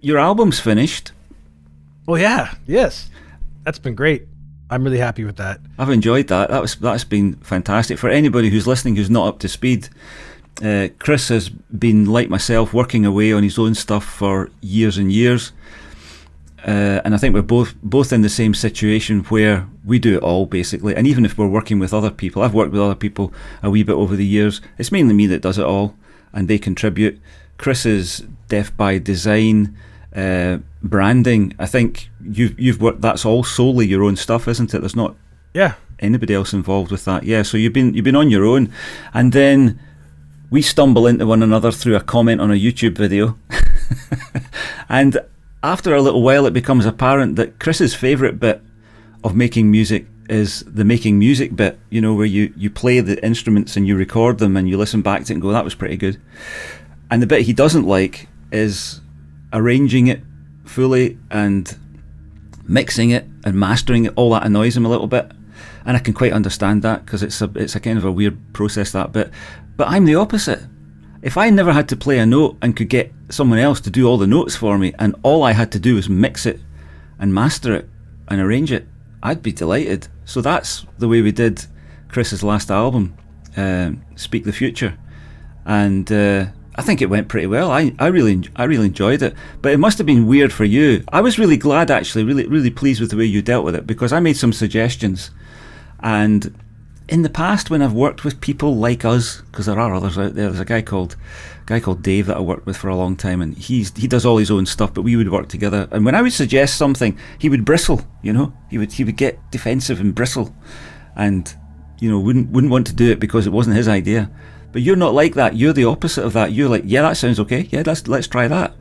Your album's finished. Oh yeah, yes, that's been great. I'm really happy with that. I've enjoyed that. That's been fantastic. For anybody who's listening who's not up to speed, Chris has been, like myself, working away on his own stuff for years and years. And I think we're both in the same situation where we do it all basically. And even if we're working with other people, I've worked with other people a wee bit over the years. It's mainly me that does it all, and they contribute. Chris is Deaf by Design, branding. I think you've worked. That's all solely your own stuff, isn't it? There's not Yeah, anybody else involved with that. Yeah. So you've been on your own, and then we stumble into one another through a comment on a YouTube video, and after a little while, it becomes apparent that Chris's favourite bit of making music is the making music bit, where you play the instruments and you record them and you listen back to it and go, that was pretty good. And the bit he doesn't like is arranging it fully and mixing it and mastering it. All that annoys him a little bit. And I can quite understand that, because it's a kind of a weird process, that bit. But I'm the opposite. If I never had to play a note and could get someone else to do all the notes for me, and all I had to do was mix it and master it and arrange it, I'd be delighted. So that's the way we did Chris's last album, Speak the Future, and I think it went pretty well. I really enjoyed it, but it must have been weird for you. I was really glad, actually, really pleased with the way you dealt with it, because I made some suggestions, and in the past, when I've worked with people like us, because there are others out there, there's a guy called Dave that I worked with for a long time, and he does all his own stuff, but we would work together. And when I would suggest something, he would bristle. He would get defensive and bristle, and wouldn't want to do it because it wasn't his idea. But you're not like that. You're the opposite of that. You're like, yeah, that sounds okay. Yeah, let's try that.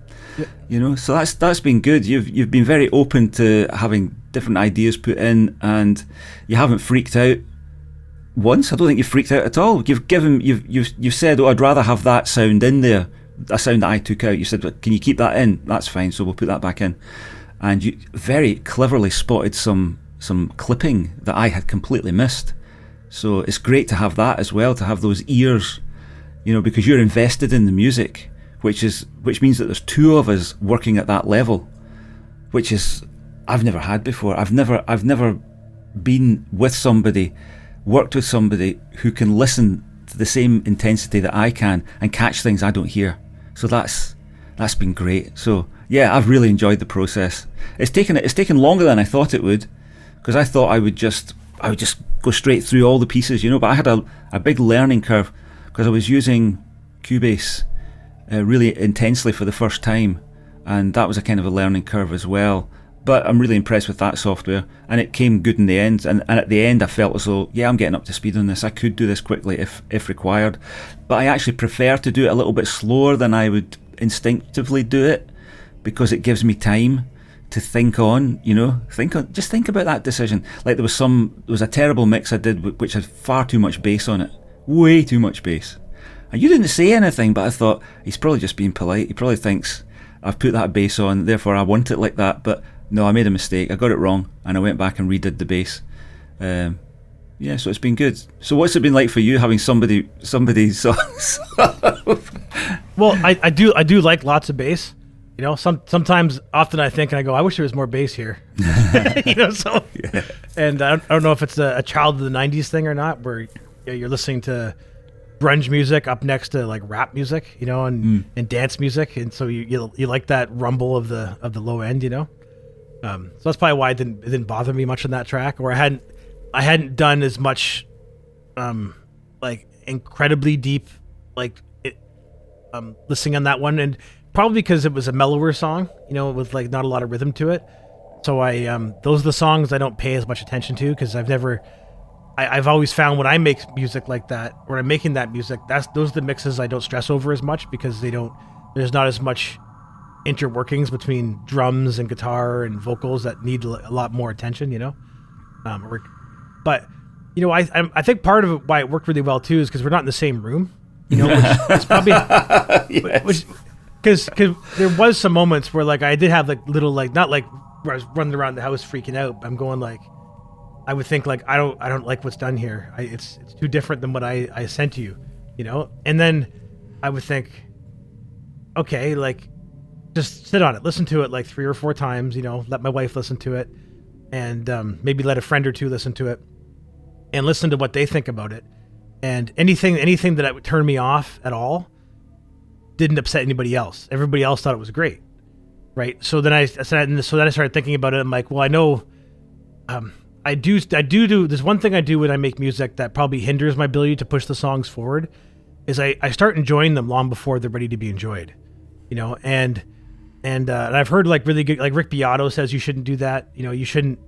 Yeah. So that's been good. You've been very open to having different ideas put in, and you haven't freaked out once. I don't think you've freaked out at all. You've said, I'd rather have that sound in there, a sound that I took out. You said, can you keep that in? That's fine, so we'll put that back in. And you very cleverly spotted some clipping that I had completely missed. So it's great to have that as well, to have those ears, because you're invested in the music, which means that there's two of us working at that level, which is I've never had before. I've never been with somebody, worked with somebody who can listen to the same intensity that I can and catch things I don't hear. So that's been great. So yeah, I've really enjoyed the process. It's taken longer than I thought it would, because I thought I would just go straight through all the pieces, but I had a big learning curve, because I was using Cubase really intensely for the first time, and that was a kind of a learning curve as well. But I'm really impressed with that software, and it came good in the end. And at the end, I felt as though, yeah, I'm getting up to speed on this. I could do this quickly if required. But I actually prefer to do it a little bit slower than I would instinctively do it, because it gives me time to think on. Just think about that decision. Like there was a terrible mix I did which had far too much bass on it, way too much bass. And you didn't say anything, but I thought he's probably just being polite. He probably thinks I've put that bass on, therefore I want it like that. But no, I made a mistake. I got it wrong, and I went back and redid the bass. Yeah, so it's been good. So what's it been like for you, having somebody Well, I do like lots of bass. Sometimes, often I think and I go, I wish there was more bass here. So. Yeah. And I don't know if it's a child of the '90s thing or not, where you're listening to grunge music up next to like rap music, and dance music, and so you like that rumble of the low end, So that's probably why it didn't bother me much on that track, or I hadn't done as much, like incredibly deep, listening on that one, and probably because it was a mellower song, with like not a lot of rhythm to it. So those are the songs I don't pay as much attention to, because I've always found when I make music like that, when I'm making that music, those are the mixes I don't stress over as much, because there's not as much interworkings between drums and guitar and vocals that need a lot more attention, But I think part of it why it worked really well too is because we're not in the same room, which is probably Yes. because there was some moments where like I did have like little like not like where I was running around the house freaking out, but I'm going like I would think like I don't like what's done here. It's too different than what I sent to you, and then I would think, okay, like just sit on it, listen to it like 3 or 4 times, you know, let my wife listen to it, and maybe let a friend or two listen to it, and listen to what they think about it. And anything that would turn me off at all didn't upset anybody else. Everybody else thought it was great, right? So then I started thinking about it. I'm like, well, I know, I do. There's one thing I do when I make music that probably hinders my ability to push the songs forward, is I start enjoying them long before they're ready to be enjoyed, you know. And I've heard like really good, like Rick Beato says you shouldn't do that. You know, you shouldn't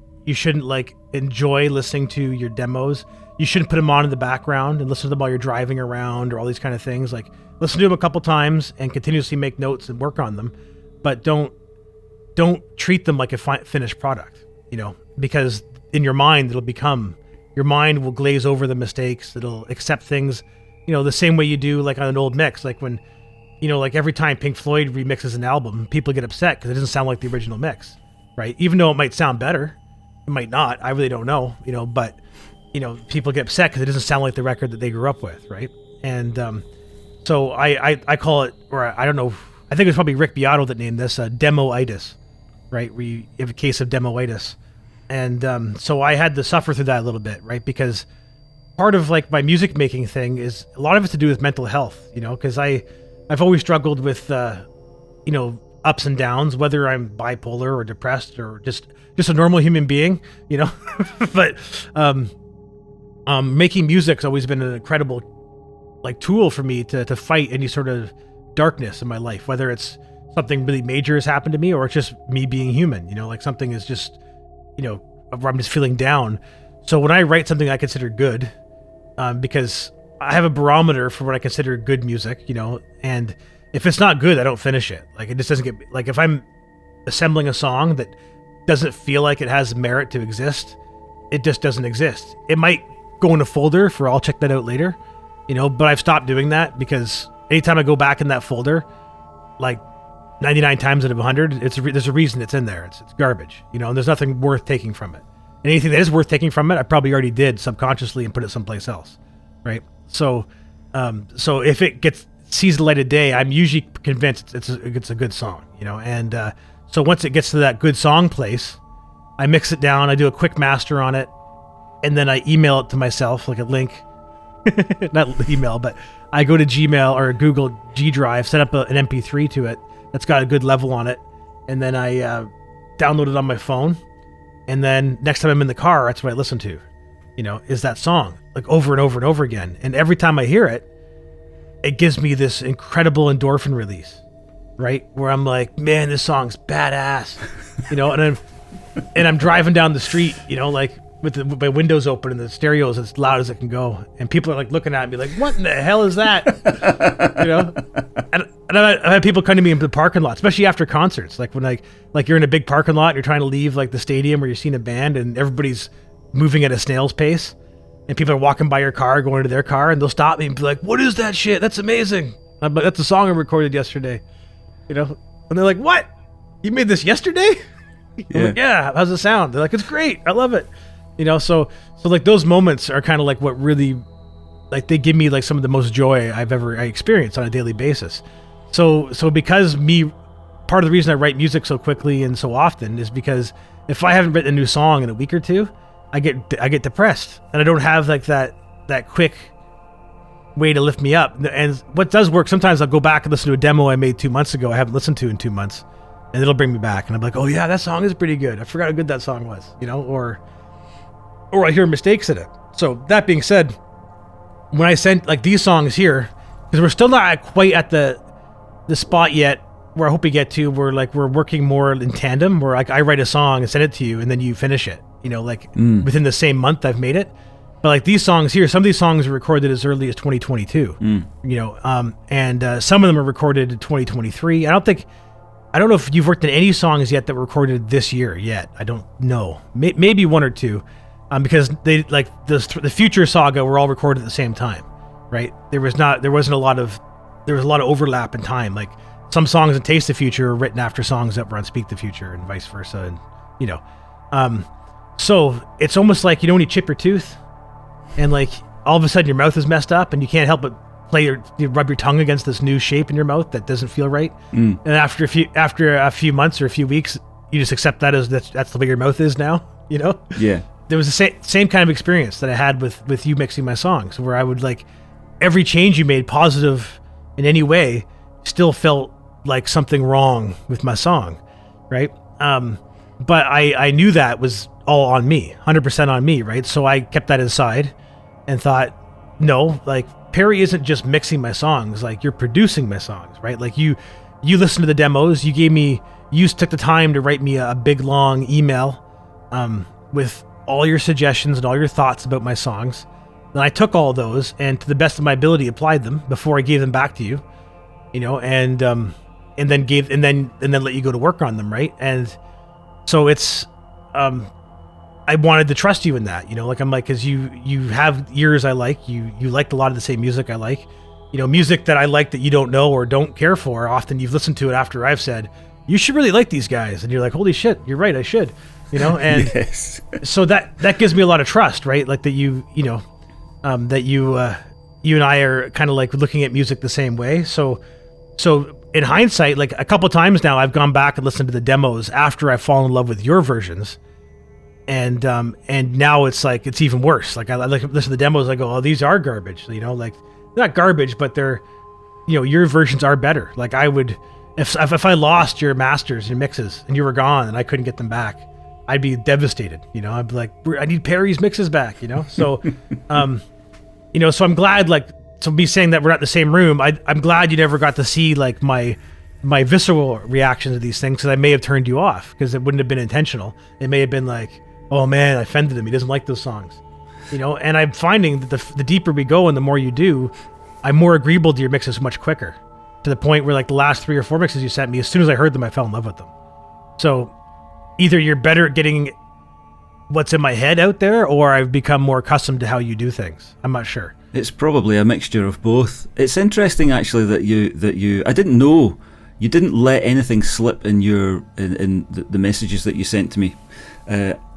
like enjoy listening to your demos. You shouldn't put them on in the background and listen to them while you're driving around or all these kind of things. Like, listen to them a couple times and continuously make notes and work on them, but don't treat them like a finished product, you know, because in your mind your mind will glaze over the mistakes. It'll accept things, you know, the same way you do like on an old mix. Like when, you know, like every time Pink Floyd remixes an album, people get upset because it doesn't sound like the original mix, right? Even though it might sound better, it might not. I really don't know, you know, but, you know, people get upset because it doesn't sound like the record that they grew up with, right? And so I call it, or I don't know, I think it was probably Rick Beato that named this demo-itis, right? Where you have a case of demo-itis. And so I had to suffer through that a little bit, right? Because part of like my music making thing is a lot of it's to do with mental health, you know, because I've always struggled with, you know, ups and downs, whether I'm bipolar or depressed or just a normal human being, you know. But making music's always been an incredible like tool for me to fight any sort of darkness in my life, whether it's something really major has happened to me or it's just me being human, you know, like something is just, you know, where I'm just feeling down. So when I write something I consider good, because I have a barometer for what I consider good music, you know, and if it's not good, I don't finish it. Like, it just doesn't get, like, if I'm assembling a song that doesn't feel like it has merit to exist, it just doesn't exist. It might go in a folder for I'll check that out later, you know, but I've stopped doing that because anytime I go back in that folder, like 99 times out of 100, there's a reason it's in there. It's garbage, you know, and there's nothing worth taking from it. And anything that is worth taking from it, I probably already did subconsciously and put it someplace else, right? So if it sees the light of day, I'm usually convinced it's a good song, you know. And so once it gets to that good song place, I mix it down, I do a quick master on it, and then I email it to myself, like a link. Not email, but I go to Gmail or Google G Drive, set up an MP3 to it that's got a good level on it, and then I download it on my phone. And then next time I'm in the car, that's what I listen to, you know, is that song, like over and over and over again. And every time I hear it, it gives me this incredible endorphin release, right? Where I'm like, man, this song's badass, you know, and I'm driving down the street, you know, like with my windows open and the stereo is as loud as it can go. And people are like looking at me like, what in the hell is that? You know? And I've had people come to me in the parking lot, especially after concerts. Like when like you're in a big parking lot and you're trying to leave like the stadium where you're seeing a band and everybody's moving at a snail's pace. And people are walking by your car, going to their car, and they'll stop me and be like, what is that shit? That's amazing. I'm like, that's a song I recorded yesterday. You know? And they're like, what? You made this yesterday? Yeah. I'm like, yeah, how's it sound? They're like, it's great. I love it. You know, so like those moments are kind of like what really, like they give me like some of the most joy I experience on a daily basis. So because part of the reason I write music so quickly and so often is because if I haven't written a new song in a week or two, I get depressed and I don't have like that quick way to lift me up. And what does work, sometimes I'll go back and listen to a demo I made 2 months ago I haven't listened to in 2 months, and it'll bring me back and I'm like, oh yeah, that song is pretty good. I forgot how good that song was, you know, or I hear mistakes in it. So that being said, when I send like these songs here, because we're still not quite at the spot yet where I hope we get to, where like we're working more in tandem, where like I write a song and send it to you and then you finish it, you know, like within the same month I've made it. But like these songs here, some of these songs were recorded as early as 2022, you know, and some of them are recorded in 2023. I don't know if you've worked on any songs yet that were recorded this year yet. I don't know. Maybe one or two, because they like the Future Saga were all recorded at the same time, right? There was a lot of overlap in time. Like some songs in Taste the Future were written after songs that were on Speak the Future and vice versa, and you know, so it's almost like, you know, when you chip your tooth and like all of a sudden your mouth is messed up and you can't help but you rub your tongue against this new shape in your mouth that doesn't feel right. And after a few months or a few weeks, you just accept that as that's the way your mouth is now, you know? Yeah. There was the same kind of experience that I had with you mixing my songs, where I would like every change you made, positive in any way, still felt like something wrong with my song, right? But I knew that was all on me, 100% on me, right? So I kept that aside and thought, no, like Perry isn't just mixing my songs, like you're producing my songs, right? Like you listened to the demos, you took the time to write me a big long email with all your suggestions and all your thoughts about my songs. Then I took all those and to the best of my ability applied them before I gave them back to you, you know, and then let you go to work on them, right? And so it's I wanted to trust you in that, you know, like I'm like, because you have ears I like, you liked a lot of the same music I like, you know, music that I like that you don't know or don't care for. Often you've listened to it after I've said you should really like these guys, and you're like, holy shit, you're right, I should, you know. And yes. So that gives me a lot of trust, right? Like that you and I are kind of like looking at music the same way. So in hindsight, like a couple times now, I've gone back and listened to the demos after I've fallen in love with your versions, and now it's like it's even worse. Like I listen to the demos, I go, oh, these are garbage, you know, like not garbage, but they're, you know, your versions are better. Like I would, if I lost your masters and mixes and you were gone and I couldn't get them back, I'd be devastated. You know, I'd be like, I need Perry's mixes back. You know, so you know, so I'm glad, like, so me saying that we're not in the same room, I'm glad you never got to see like my visceral reaction to these things, because I may have turned you off because it wouldn't have been intentional. It may have been like, oh man, I offended him, he doesn't like those songs, you know. And I'm finding that the deeper we go and the more you do, I'm more agreeable to your mixes much quicker, to the point where like the last 3 or 4 mixes you sent me, as soon as I heard them, I fell in love with them. So either you're better at getting what's in my head out there, or I've become more accustomed to how you do things. I'm not sure. It's probably a mixture of both. It's interesting actually that you I didn't know you didn't let anything slip in your in the messages that you sent to me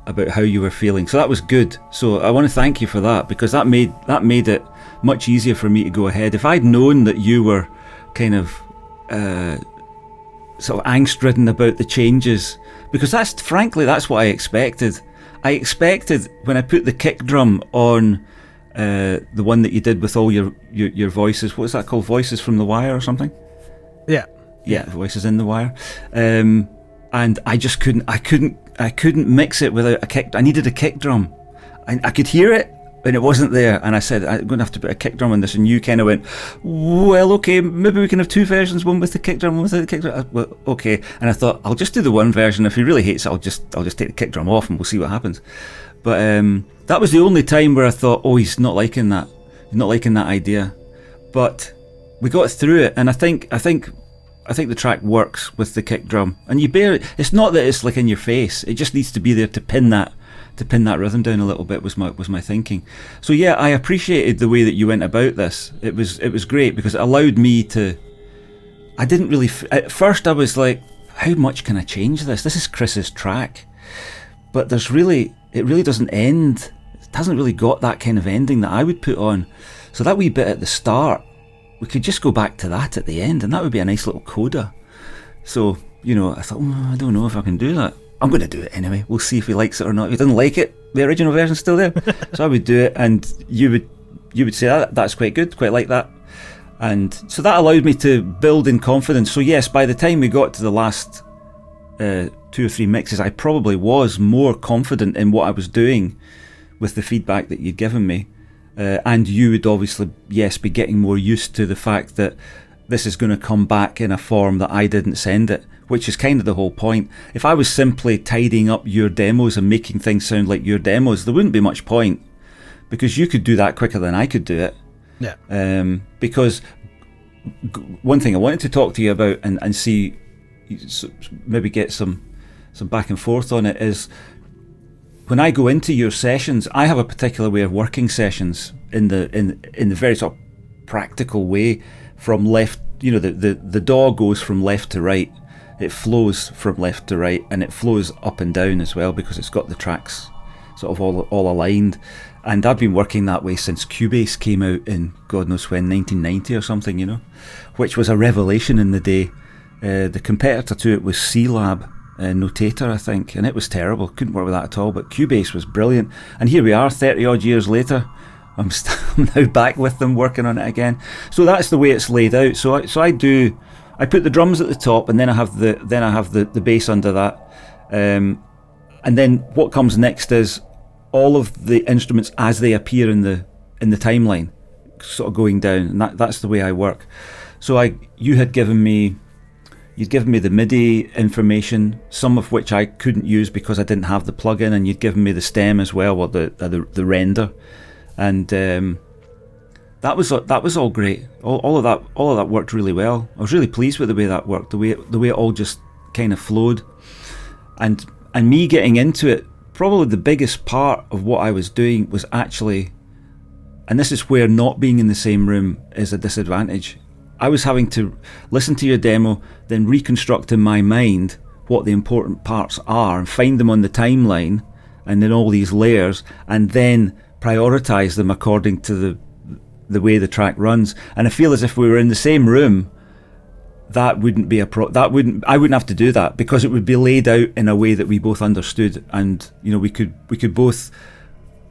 about how you were feeling. So that was good. So I want to thank you for that, because that made it much easier for me to go ahead. If I'd known that you were kind of sort of angst-ridden about the changes, because that's what I expected. I expected when I put the kick drum on the one that you did with all your voices, what was that called, Voices from the Wire or something? Yeah, Voices in the Wire. And I just couldn't mix it without a kick. I needed a kick drum. I could hear it and it wasn't there, and I said, I'm going to have to put a kick drum on this, and you kind of went, well, okay, maybe we can have 2 versions, one with the kick drum, one without the kick drum. Well, okay. And I thought, I'll just do the one version. If he really hates it, I'll just take the kick drum off and we'll see what happens. But that was the only time where I thought, oh, he's not liking that idea. But we got through it, and I think the track works with the kick drum. And it's not that it's like in your face, it just needs to be there to pin that rhythm down a little bit, was my thinking. So yeah, I appreciated the way that you went about this. It was great, because it allowed me to, I didn't really, at first I was like, how much can I change this? This is Chris's track. But it really doesn't end. It hasn't really got that kind of ending that I would put on. So that wee bit at the start, we could just go back to that at the end, and that would be a nice little coda. So, you know, I thought, I don't know if I can do that. I'm going to do it anyway. We'll see if he likes it or not. If he doesn't like it, the original version's still there. So I would do it, and you would say, that's quite good, quite like that. And so that allowed me to build in confidence. So yes, by the time we got to the last 2 or 3 mixes, I probably was more confident in what I was doing with the feedback that you'd given me. And you would obviously, yes, be getting more used to the fact that this is going to come back in a form that I didn't send it, which is kind of the whole point. If I was simply tidying up your demos and making things sound like your demos, there wouldn't be much point, because you could do that quicker than I could do it. Yeah. Because one thing I wanted to talk to you about and see, maybe get some back and forth on it, is when I go into your sessions, I have a particular way of working sessions in the very sort of practical way, from left, you know, the DAW goes from left to right, it flows from left to right, and it flows up and down as well, because it's got the tracks. So sort of all aligned. And I've been working that way since Cubase came out in God knows when, 1990 or something, you know, which was a revelation in the day. The competitor to it was C-Lab, Notator, I think, and it was terrible. Couldn't work with that at all, but Cubase was brilliant. And here we are, 30 odd years later. I'm now back with them working on it again. So that's the way it's laid out. So I put the drums at the top, and then I have the bass under that. And then what comes next is all of the instruments as they appear in the timeline, sort of going down, and that's the way I work. So you'd given me the MIDI information, some of which I couldn't use because I didn't have the plugin, and you'd given me the stem as well, or the render, and that was all great. All of that worked really well. I was really pleased with the way that worked, the way it all just kind of flowed, and me getting into it. Probably the biggest part of what I was doing was actually, and this is where not being in the same room is a disadvantage, I was having to listen to your demo, then reconstruct in my mind what the important parts are and find them on the timeline and then all these layers, and then prioritize them according to the way the track runs. And I feel as if we were in the same room, that wouldn't be I wouldn't have to do that, because it would be laid out in a way that we both understood, and you know, we could both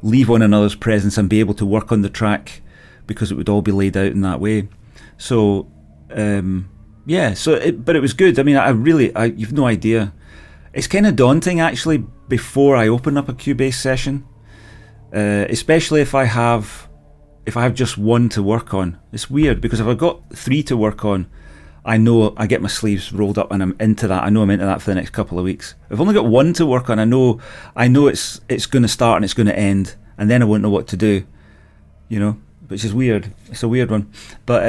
leave one another's presence and be able to work on the track because it would all be laid out in that way. So but it was good. I mean, you've no idea. It's kind of daunting actually before I open up a Cubase session, especially if I have just one to work on. It's weird because if I've got three to work on, I know I get my sleeves rolled up and I'm into that. I know I'm into that for the next couple of weeks. If I've only got one to work on, I know it's going to start and it's going to end, and then I won't know what to do, you know, which is weird. It's a weird one. But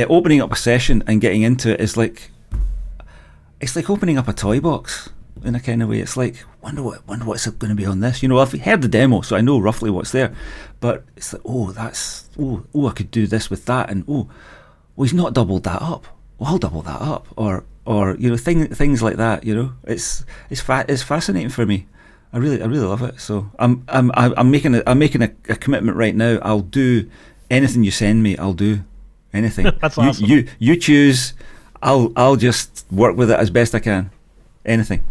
opening up a session and getting into it is like, it's like opening up a toy box in a kind of way. It's like, wonder what's going to be on this. You know, I've heard the demo, so I know roughly what's there. But it's like, I could do this with that, and he's not doubled that up. Well, I'll double that up, or you know, things like that. You know, it's fascinating for me. I really love it. So I'm making a commitment right now. I'll do anything you send me. I'll do anything. That's awesome. You choose. I'll just work with it as best I can. Anything.